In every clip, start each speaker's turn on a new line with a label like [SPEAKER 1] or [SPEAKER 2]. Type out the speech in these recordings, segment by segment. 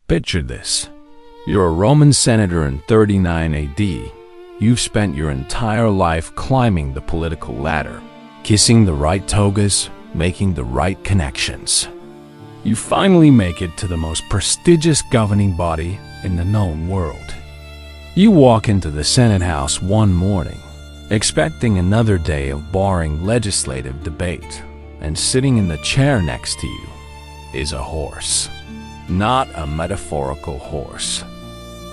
[SPEAKER 1] Picture this. You're a Roman senator in 39 AD. You've spent your entire life climbing the political ladder, kissing the right togas, making the right connections. You finally make it to the most prestigious governing body in the known world. You walk into the Senate House one morning, expecting another day of boring legislative debate, and sitting in the chair next to you is a horse. Not a metaphorical horse.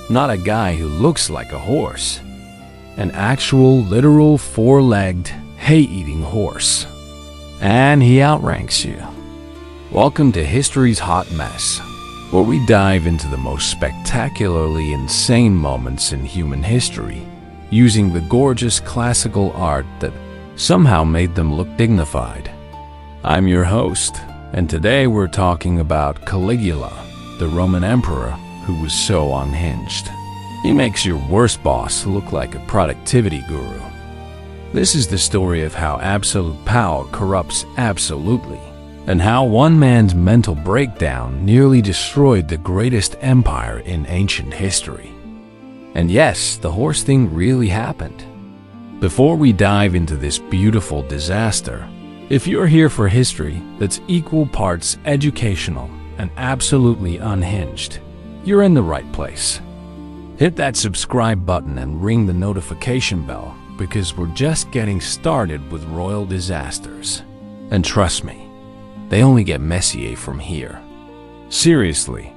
[SPEAKER 1] Not a guy who looks like a horse. An actual, literal, four-legged, hay-eating horse. And he outranks you. Welcome to History's Hot Mess, where we dive into the most spectacularly insane moments in human history, using the gorgeous classical art that somehow made them look dignified. I'm your host, and today we're talking about Caligula, the Roman emperor who was so unhinged. He makes your worst boss look like a productivity guru. This is the story of how absolute power corrupts absolutely, and how one man's mental breakdown nearly destroyed the greatest empire in ancient history. And yes, the horse thing really happened. Before we dive into this beautiful disaster, if you're here for history that's equal parts educational and absolutely unhinged, you're in the right place. Hit that subscribe button and ring the notification bell, because we're just getting started with royal disasters. And trust me, they only get messier from here. Seriously,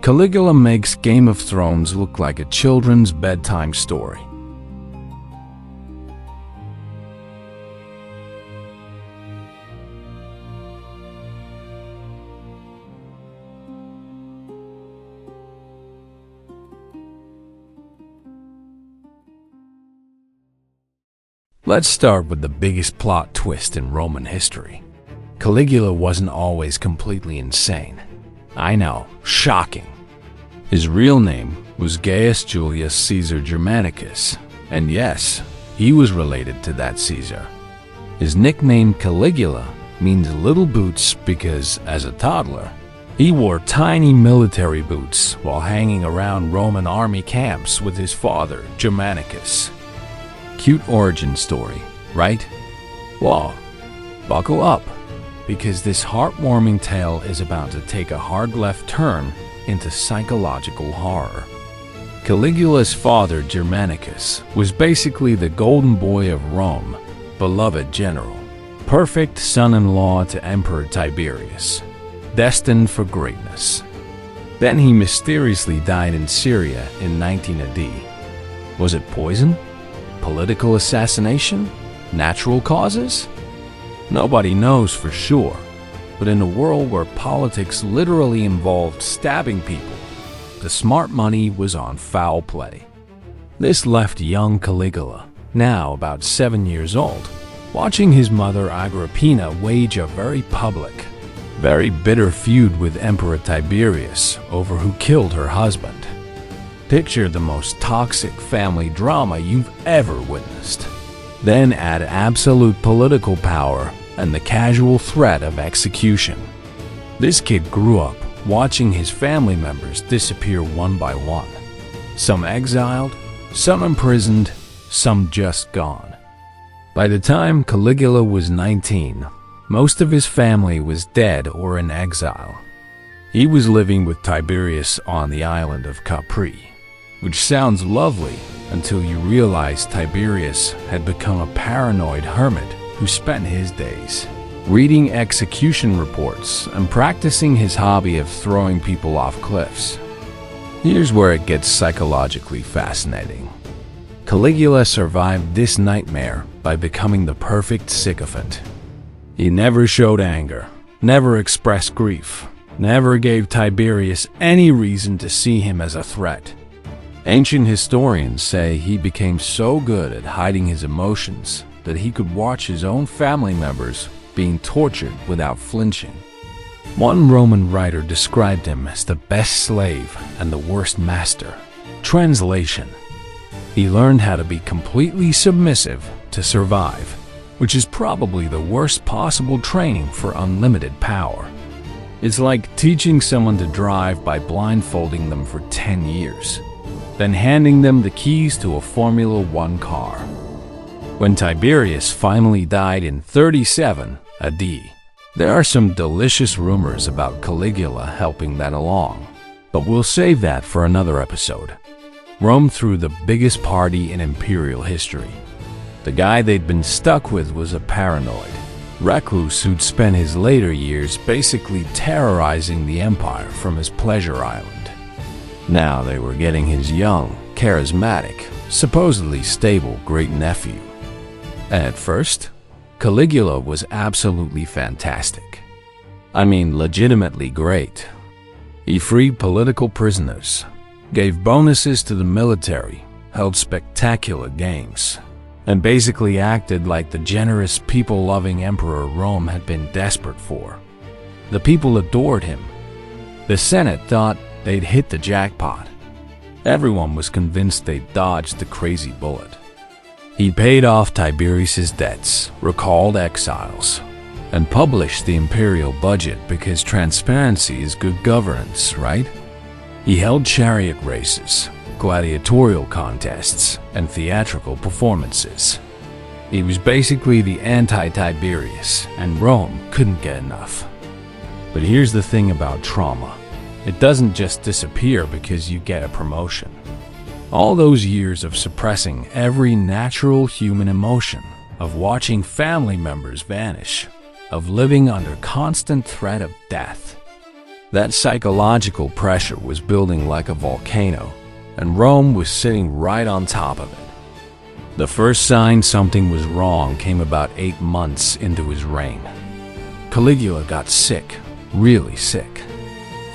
[SPEAKER 1] Caligula makes Game of Thrones look like a children's bedtime story. Let's start with the biggest plot twist in Roman history. Caligula wasn't always completely insane. I know, shocking. His real name was Gaius Julius Caesar Germanicus, and yes, he was related to that Caesar. His nickname Caligula means little boots because, as a toddler, he wore tiny military boots while hanging around Roman army camps with his father, Germanicus. Cute origin story, right? Well, buckle up, because this heartwarming tale is about to take a hard left turn into psychological horror. Caligula's father, Germanicus, was basically the golden boy of Rome, beloved general, perfect son-in-law to Emperor Tiberius, destined for greatness. Then he mysteriously died in Syria in 19 AD. Was it poison? Political assassination? Natural causes? Nobody knows for sure, but in a world where politics literally involved stabbing people, the smart money was on foul play. This left young Caligula, now about 7 years old, watching his mother Agrippina wage a very public, very bitter feud with Emperor Tiberius over who killed her husband. Picture the most toxic family drama you've ever witnessed. Then add absolute political power and the casual threat of execution. This kid grew up watching his family members disappear one by one. Some exiled, some imprisoned, some just gone. By the time Caligula was 19, most of his family was dead or in exile. He was living with Tiberius on the island of Capri, which sounds lovely until you realize Tiberius had become a paranoid hermit who spent his days reading execution reports and practicing his hobby of throwing people off cliffs. Here's where it gets psychologically fascinating. Caligula survived this nightmare by becoming the perfect sycophant. He never showed anger, never expressed grief, never gave Tiberius any reason to see him as a threat. Ancient historians say he became so good at hiding his emotions that he could watch his own family members being tortured without flinching. One Roman writer described him as the best slave and the worst master. Translation: he learned how to be completely submissive to survive, which is probably the worst possible training for unlimited power. It's like teaching someone to drive by blindfolding them for 10 years, then handing them the keys to a Formula One car. When Tiberius finally died in 37 AD, there are some delicious rumors about Caligula helping that along, but we'll save that for another episode. Rome threw the biggest party in imperial history. The guy they'd been stuck with was a paranoid recluse who'd spent his later years basically terrorizing the empire from his pleasure island. Now they were getting his young, charismatic, supposedly stable great-nephew. And at first, Caligula was absolutely fantastic. I mean, legitimately great. He freed political prisoners, gave bonuses to the military, held spectacular games, and basically acted like the generous, people-loving emperor Rome had been desperate for. The people adored him. The Senate thought they'd hit the jackpot. Everyone was convinced they'd dodged the crazy bullet. He paid off Tiberius's debts, recalled exiles, and published the imperial budget because transparency is good governance, right? He held chariot races, gladiatorial contests, and theatrical performances. He was basically the anti-Tiberius, and Rome couldn't get enough. But here's the thing about trauma. It doesn't just disappear because you get a promotion. All those years of suppressing every natural human emotion, of watching family members vanish, of living under constant threat of death. That psychological pressure was building like a volcano, and Rome was sitting right on top of it. The first sign something was wrong came about 8 months into his reign. Caligula got sick, really sick.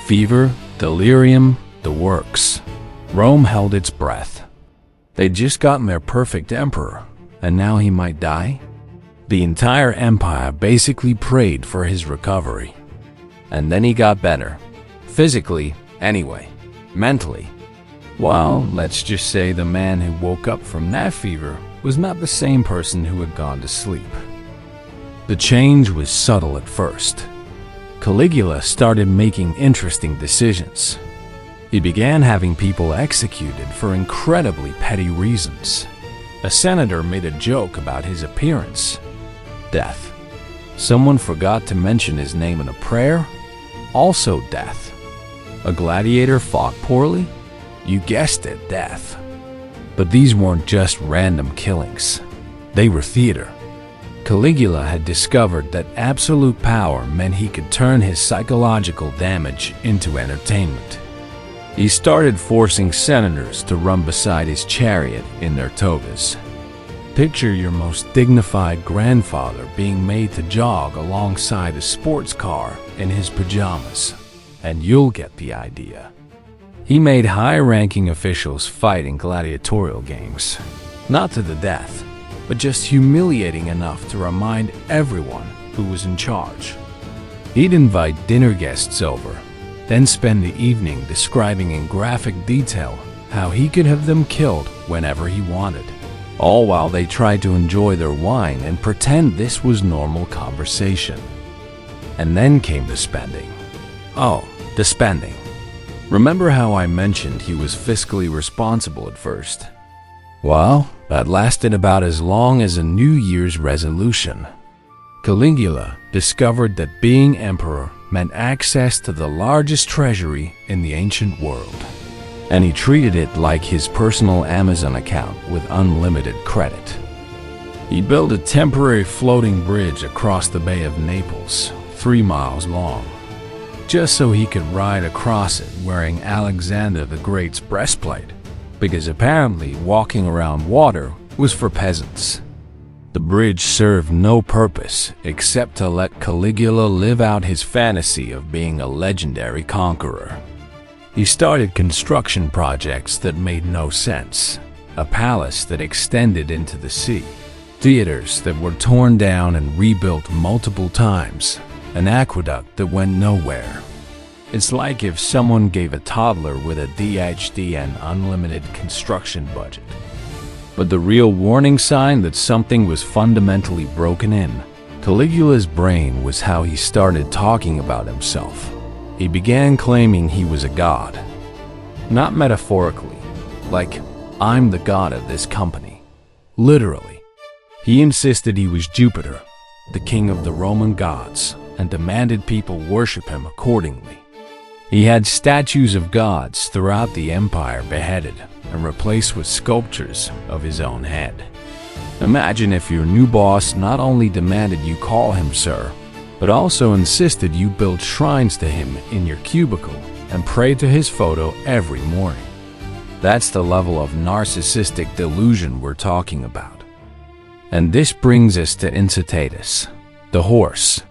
[SPEAKER 1] Fever, delirium, the works. Rome held its breath. They'd just gotten their perfect emperor, and now he might die? The entire empire basically prayed for his recovery. And then he got better. Physically, anyway. Mentally. Well, let's just say the man who woke up from that fever was not the same person who had gone to sleep. The change was subtle at first. Caligula started making interesting decisions. He began having people executed for incredibly petty reasons. A senator made a joke about his appearance. Death. Someone forgot to mention his name in a prayer. Also death. A gladiator fought poorly. You guessed it, death. But these weren't just random killings. They were theater. Caligula had discovered that absolute power meant he could turn his psychological damage into entertainment. He started forcing senators to run beside his chariot in their togas. Picture your most dignified grandfather being made to jog alongside a sports car in his pajamas, and you'll get the idea. He made high-ranking officials fight in gladiatorial games, not to the death, but just humiliating enough to remind everyone who was in charge. He'd invite dinner guests over, then spend the evening describing in graphic detail how he could have them killed whenever he wanted, all while they tried to enjoy their wine and pretend this was normal conversation. And then came the spending. Oh, the spending. Remember how I mentioned he was fiscally responsible at first? Well, that lasted about as long as a New Year's resolution. Caligula discovered that being emperor meant access to the largest treasury in the ancient world, and he treated it like his personal Amazon account with unlimited credit. He built a temporary floating bridge across the Bay of Naples, 3 miles long, just so he could ride across it wearing Alexander the Great's breastplate, because apparently walking around water was for peasants. The bridge served no purpose except to let Caligula live out his fantasy of being a legendary conqueror. He started construction projects that made no sense. A palace that extended into the sea. Theaters that were torn down and rebuilt multiple times. An aqueduct that went nowhere. It's like if someone gave a toddler with a DHD an unlimited construction budget. But the real warning sign that something was fundamentally broken in Caligula's brain was how he started talking about himself. He began claiming he was a god. Not metaphorically, like, I'm the god of this company. Literally. He insisted he was Jupiter, the king of the Roman gods, and demanded people worship him accordingly. He had statues of gods throughout the empire beheaded and replaced with sculptures of his own head. Imagine if your new boss not only demanded you call him sir, but also insisted you build shrines to him in your cubicle and pray to his photo every morning. That's the level of narcissistic delusion we're talking about. And this brings us to Incitatus, the horse.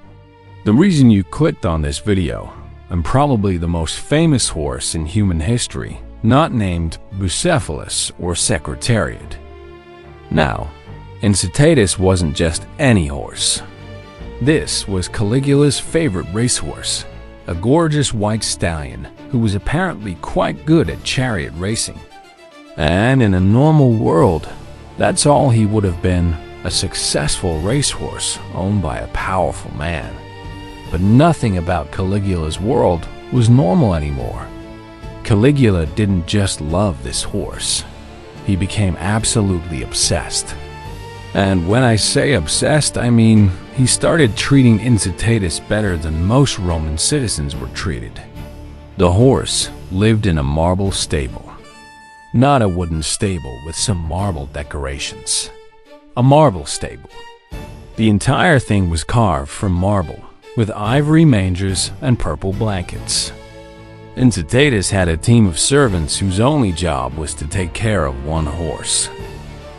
[SPEAKER 1] The reason you clicked on this video, and probably the most famous horse in human history, not named Bucephalus or Secretariat. Now, Incitatus wasn't just any horse. This was Caligula's favorite racehorse, a gorgeous white stallion who was apparently quite good at chariot racing. And in a normal world, that's all he would have been, a successful racehorse owned by a powerful man. But nothing about Caligula's world was normal anymore. Caligula didn't just love this horse. He became absolutely obsessed. And when I say obsessed, I mean he started treating Incitatus better than most Roman citizens were treated. The horse lived in a marble stable. Not a wooden stable with some marble decorations. A marble stable. The entire thing was carved from marble, with ivory mangers and purple blankets. Incitatus had a team of servants whose only job was to take care of one horse.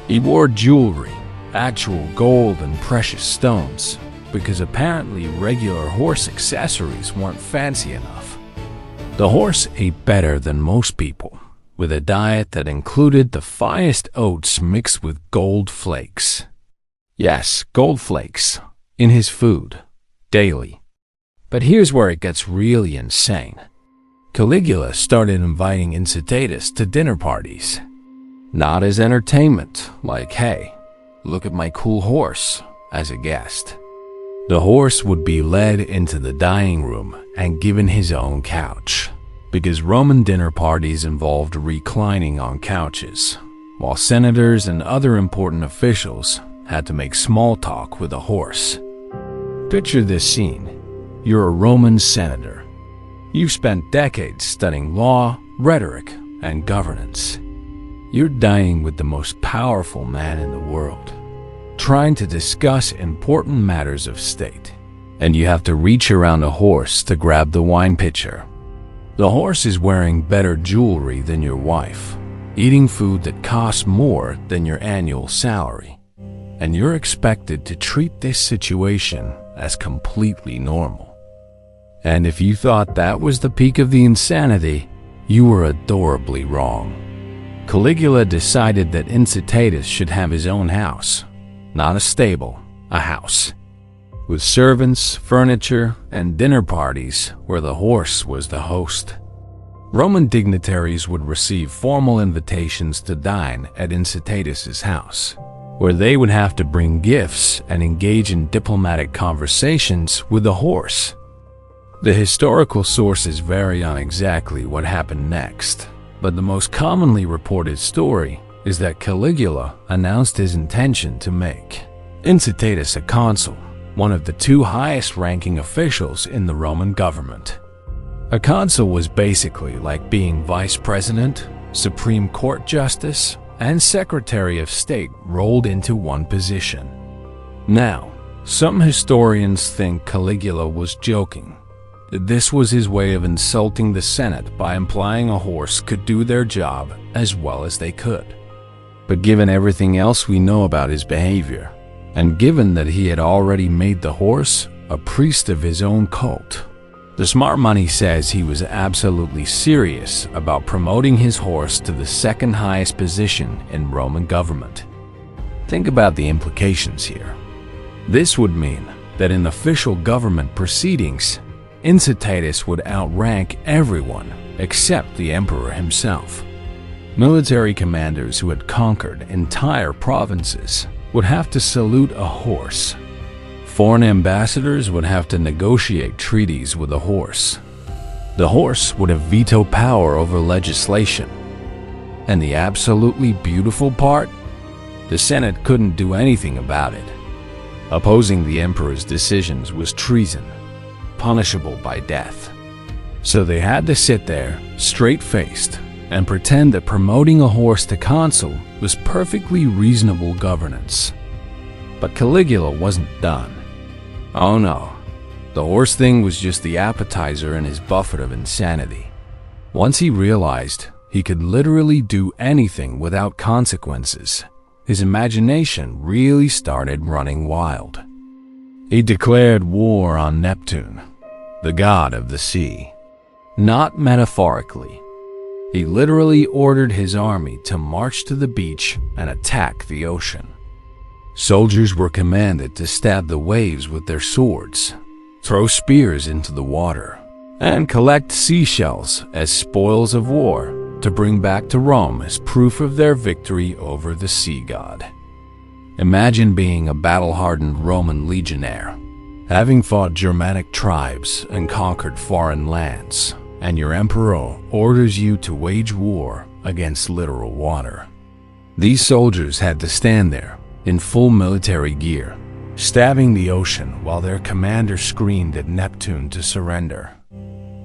[SPEAKER 1] He wore jewelry, actual gold and precious stones, because apparently regular horse accessories weren't fancy enough. The horse ate better than most people, with a diet that included the finest oats mixed with gold flakes. Yes, gold flakes, in his food, daily. But here's where it gets really insane. Caligula started inviting Incitatus to dinner parties. Not as entertainment, like, hey, look at my cool horse, as a guest. The horse would be led into the dining room and given his own couch, because Roman dinner parties involved reclining on couches, while senators and other important officials had to make small talk with a horse. Picture this scene. You're a Roman senator. You've spent decades studying law, rhetoric, and governance. You're dining with the most powerful man in the world, trying to discuss important matters of state, and you have to reach around a horse to grab the wine pitcher. The horse is wearing better jewelry than your wife, eating food that costs more than your annual salary, and you're expected to treat this situation as completely normal. And if you thought that was the peak of the insanity, you were adorably wrong. Caligula decided that Incitatus should have his own house, not a stable, a house, with servants, furniture, and dinner parties where the horse was the host. Roman dignitaries would receive formal invitations to dine at Incitatus's house, where they would have to bring gifts and engage in diplomatic conversations with the horse. The historical sources vary on exactly what happened next, but the most commonly reported story is that Caligula announced his intention to make Incitatus a consul, one of the two highest-ranking officials in the Roman government. A consul was basically like being vice president, Supreme Court justice, and Secretary of State rolled into one position. Now, some historians think Caligula was joking. This was his way of insulting the Senate by implying a horse could do their job as well as they could. But given everything else we know about his behavior, and given that he had already made the horse a priest of his own cult, the smart money says he was absolutely serious about promoting his horse to the second highest position in Roman government. Think about the implications here. This would mean that in official government proceedings, Incitatus would outrank everyone except the emperor himself. Military commanders who had conquered entire provinces would have to salute a horse. Foreign ambassadors would have to negotiate treaties with a horse. The horse would have veto power over legislation. And the absolutely beautiful part? The Senate couldn't do anything about it. Opposing the emperor's decisions was treason, punishable by death. So they had to sit there, straight-faced, and pretend that promoting a horse to consul was perfectly reasonable governance. But Caligula wasn't done. Oh no, the horse thing was just the appetizer in his buffet of insanity. Once he realized he could literally do anything without consequences, his imagination really started running wild. He declared war on Neptune, the god of the sea. Not metaphorically. He literally ordered his army to march to the beach and attack the ocean. Soldiers were commanded to stab the waves with their swords, throw spears into the water, and collect seashells as spoils of war to bring back to Rome as proof of their victory over the sea god. Imagine being a battle-hardened Roman legionnaire, having fought Germanic tribes and conquered foreign lands, and your emperor orders you to wage war against literal water. These soldiers had to stand there in full military gear, stabbing the ocean while their commander screamed at Neptune to surrender.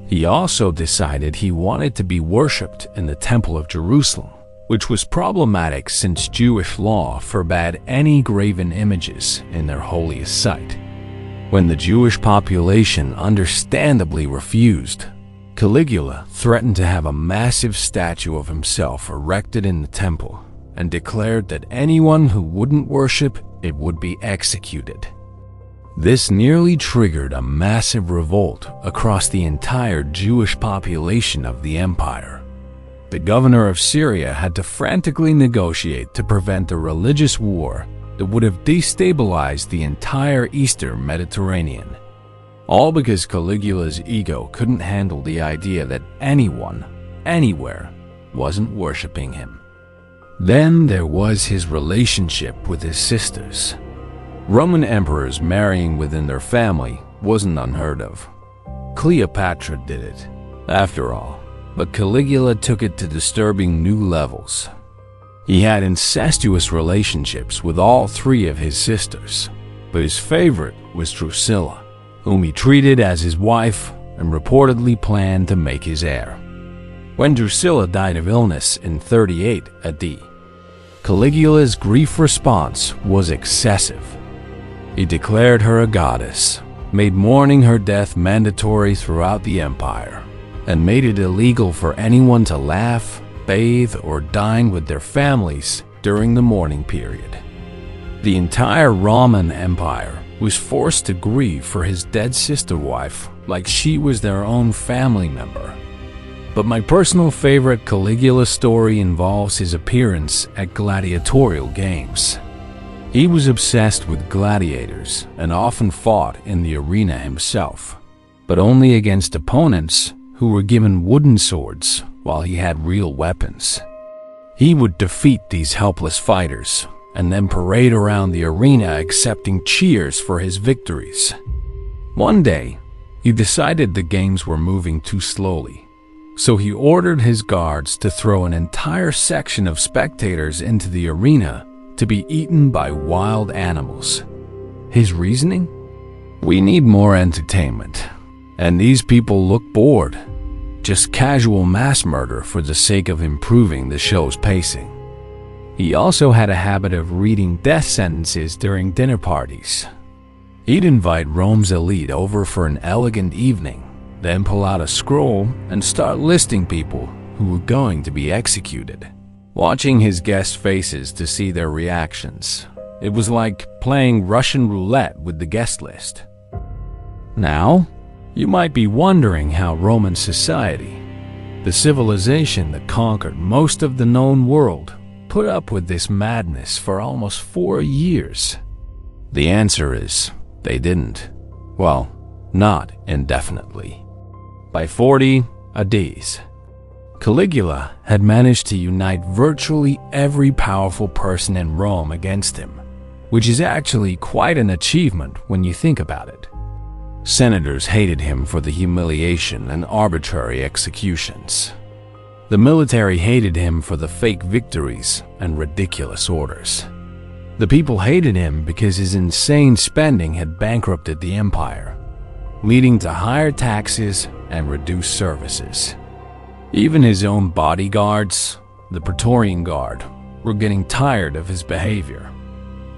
[SPEAKER 1] He also decided he wanted to be worshipped in the Temple of Jerusalem, which was problematic since Jewish law forbade any graven images in their holiest site. When the Jewish population understandably refused, Caligula threatened to have a massive statue of himself erected in the temple and declared that anyone who wouldn't worship it would be executed. This nearly triggered a massive revolt across the entire Jewish population of the empire. The governor of Syria had to frantically negotiate to prevent a religious war that would have destabilized the entire Eastern Mediterranean. All because Caligula's ego couldn't handle the idea that anyone, anywhere, wasn't worshiping him. Then there was his relationship with his sisters. Roman emperors marrying within their family wasn't unheard of. Cleopatra did it, after all, but Caligula took it to disturbing new levels. He had incestuous relationships with all three of his sisters, but his favorite was Drusilla, whom he treated as his wife and reportedly planned to make his heir. When Drusilla died of illness in 38 AD, Caligula's grief response was excessive. He declared her a goddess, made mourning her death mandatory throughout the empire, and made it illegal for anyone to laugh, bathe, or dine with their families during the mourning period. The entire Roman Empire was forced to grieve for his dead sister wife like she was their own family member. But my personal favorite Caligula story involves his appearance at gladiatorial games. He was obsessed with gladiators and often fought in the arena himself, but only against opponents who were given wooden swords while he had real weapons. He would defeat these helpless fighters and then parade around the arena accepting cheers for his victories. One day, he decided the games were moving too slowly, so he ordered his guards to throw an entire section of spectators into the arena to be eaten by wild animals. His reasoning? We need more entertainment, and these people look bored. Just casual mass murder for the sake of improving the show's pacing. He also had a habit of reading death sentences during dinner parties. He'd invite Rome's elite over for an elegant evening, then pull out a scroll and start listing people who were going to be executed. Watching his guests' faces to see their reactions, it was like playing Russian roulette with the guest list. Now, you might be wondering how Roman society, the civilization that conquered most of the known world, put up with this madness for almost 4 years. The answer is, they didn't. Well, not indefinitely. By 40 AD, Caligula had managed to unite virtually every powerful person in Rome against him, which is actually quite an achievement when you think about it. Senators hated him for the humiliation and arbitrary executions. The military hated him for the fake victories and ridiculous orders. The people hated him because his insane spending had bankrupted the empire, leading to higher taxes and reduced services. Even his own bodyguards, the Praetorian Guard, were getting tired of his behavior.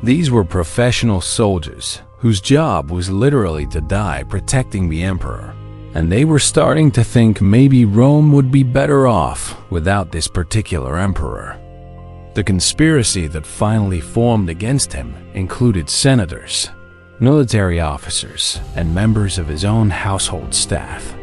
[SPEAKER 1] These were professional soldiers whose job was literally to die protecting the emperor, and they were starting to think maybe Rome would be better off without this particular emperor. The conspiracy that finally formed against him included senators, military officers, and members of his own household staff.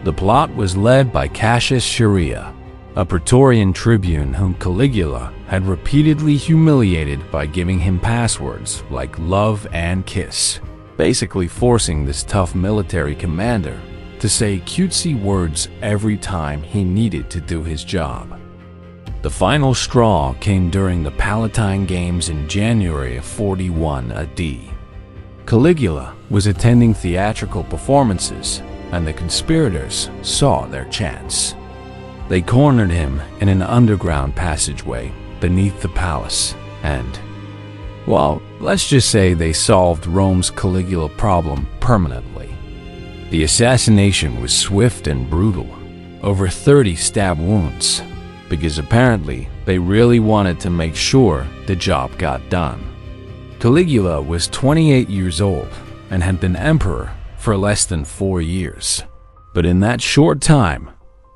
[SPEAKER 1] The plot was led by Cassius Chaerea, a Praetorian tribune whom Caligula had repeatedly humiliated by giving him passwords like love and kiss, basically forcing this tough military commander to say cutesy words every time he needed to do his job. The final straw came during the Palatine Games in January of 41 AD. Caligula was attending theatrical performances, and the conspirators saw their chance. They cornered him in an underground passageway beneath the palace and, well, let's just say they solved Rome's Caligula problem permanently. The assassination was swift and brutal, over 30 stab wounds, because apparently they really wanted to make sure the job got done. Caligula was 28 years old and had been emperor for less than 4 years. But in that short time,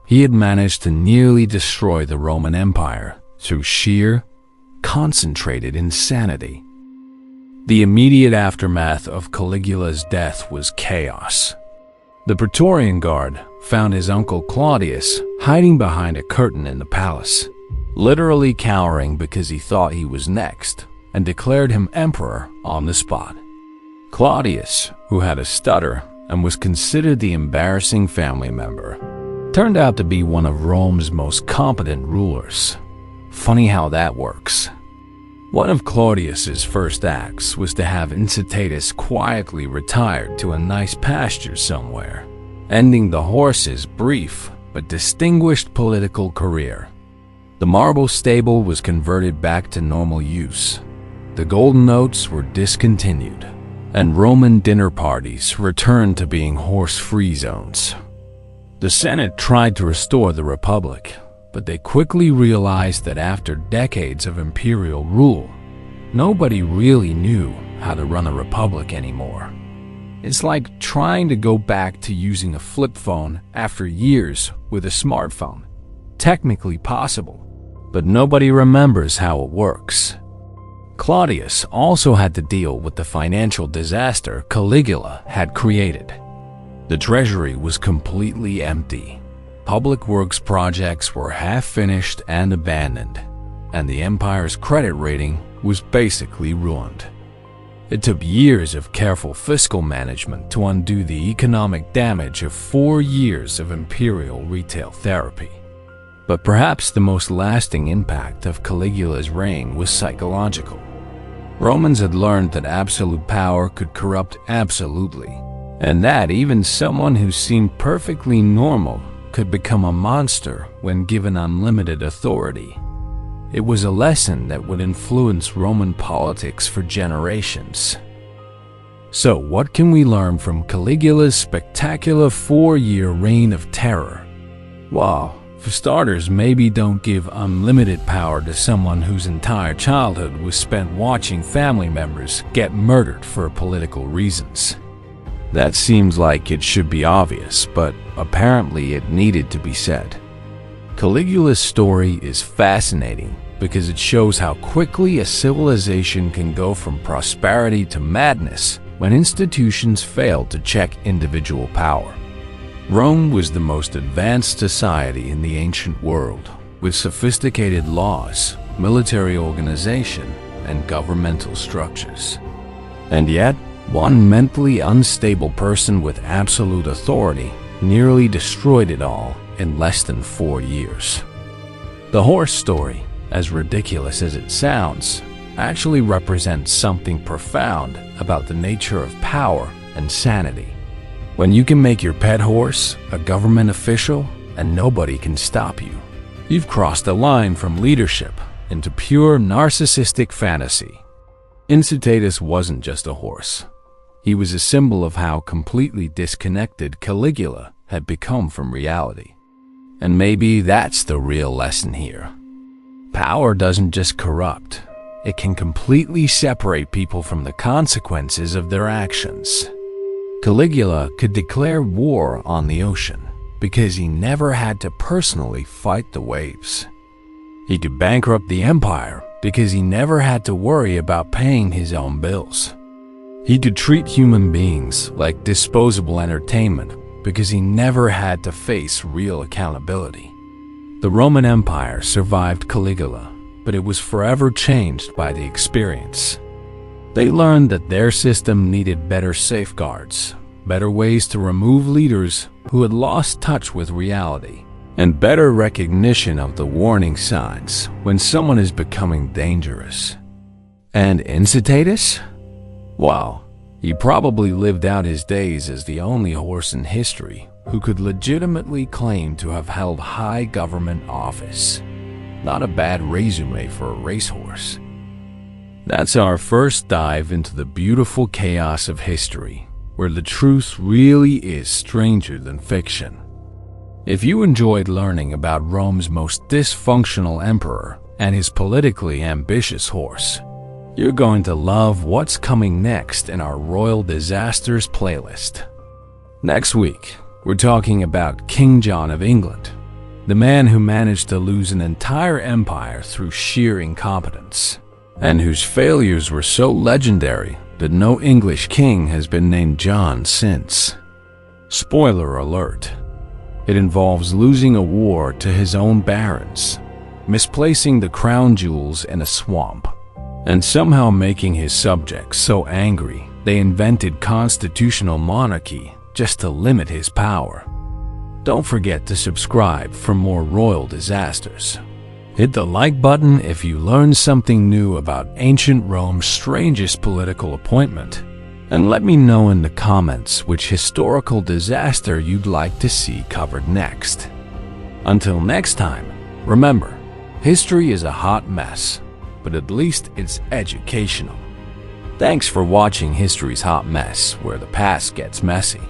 [SPEAKER 1] he had managed to nearly destroy the Roman Empire through sheer, concentrated insanity. The immediate aftermath of Caligula's death was chaos. The Praetorian Guard found his uncle Claudius hiding behind a curtain in the palace, literally cowering because he thought he was next, and declared him emperor on the spot. Claudius, who had a stutter and was considered the embarrassing family member, turned out to be one of Rome's most competent rulers. Funny how that works. One of Claudius's first acts was to have Incitatus quietly retired to a nice pasture somewhere, ending the horse's brief but distinguished political career. The marble stable was converted back to normal use. The golden notes were discontinued, and Roman dinner parties returned to being horse-free zones. The Senate tried to restore the Republic, but they quickly realized that after decades of imperial rule, nobody really knew how to run a republic anymore. It's like trying to go back to using a flip phone after years with a smartphone. Technically possible, but nobody remembers how it works. Claudius also had to deal with the financial disaster Caligula had created. The treasury was completely empty. Public works projects were half-finished and abandoned, and the empire's credit rating was basically ruined. It took years of careful fiscal management to undo the economic damage of 4 years of imperial retail therapy. But perhaps the most lasting impact of Caligula's reign was psychological. Romans had learned that absolute power could corrupt absolutely, and that even someone who seemed perfectly normal could become a monster when given unlimited authority. It was a lesson that would influence Roman politics for generations. So what can we learn from Caligula's spectacular 4-year reign of terror? Well, for starters, maybe don't give unlimited power to someone whose entire childhood was spent watching family members get murdered for political reasons. That seems like it should be obvious, but apparently it needed to be said. Caligula's story is fascinating because it shows how quickly a civilization can go from prosperity to madness when institutions fail to check individual power. Rome was the most advanced society in the ancient world, with sophisticated laws, military organization, and governmental structures. And yet, one mentally unstable person with absolute authority nearly destroyed it all in less than 4 years. The horse story, as ridiculous as it sounds, actually represents something profound about the nature of power and sanity. When you can make your pet horse a government official and nobody can stop you, you've crossed the line from leadership into pure narcissistic fantasy. Incitatus wasn't just a horse. He was a symbol of how completely disconnected Caligula had become from reality. And maybe that's the real lesson here. Power doesn't just corrupt. It can completely separate people from the consequences of their actions. Caligula could declare war on the ocean because he never had to personally fight the waves. He could bankrupt the empire because he never had to worry about paying his own bills. He could treat human beings like disposable entertainment because he never had to face real accountability. The Roman Empire survived Caligula, but it was forever changed by the experience. They learned that their system needed better safeguards, better ways to remove leaders who had lost touch with reality, and better recognition of the warning signs when someone is becoming dangerous. And Incitatus? Well, he probably lived out his days as the only horse in history who could legitimately claim to have held high government office. Not a bad resume for a racehorse. That's our first dive into the beautiful chaos of history, where the truth really is stranger than fiction. If you enjoyed learning about Rome's most dysfunctional emperor and his politically ambitious horse, you're going to love what's coming next in our Royal Disasters playlist. Next week, we're talking about King John of England, the man who managed to lose an entire empire through sheer incompetence, and whose failures were so legendary that no English king has been named John since. Spoiler alert. It involves losing a war to his own barons, misplacing the crown jewels in a swamp, and somehow making his subjects so angry they invented constitutional monarchy just to limit his power. Don't forget to subscribe for more royal disasters. Hit the like button if you learned something new about ancient Rome's strangest political appointment, and let me know in the comments which historical disaster you'd like to see covered next. Until next time, remember, history is a hot mess, but at least it's educational. Thanks for watching History's Hot Mess, where the past gets messy.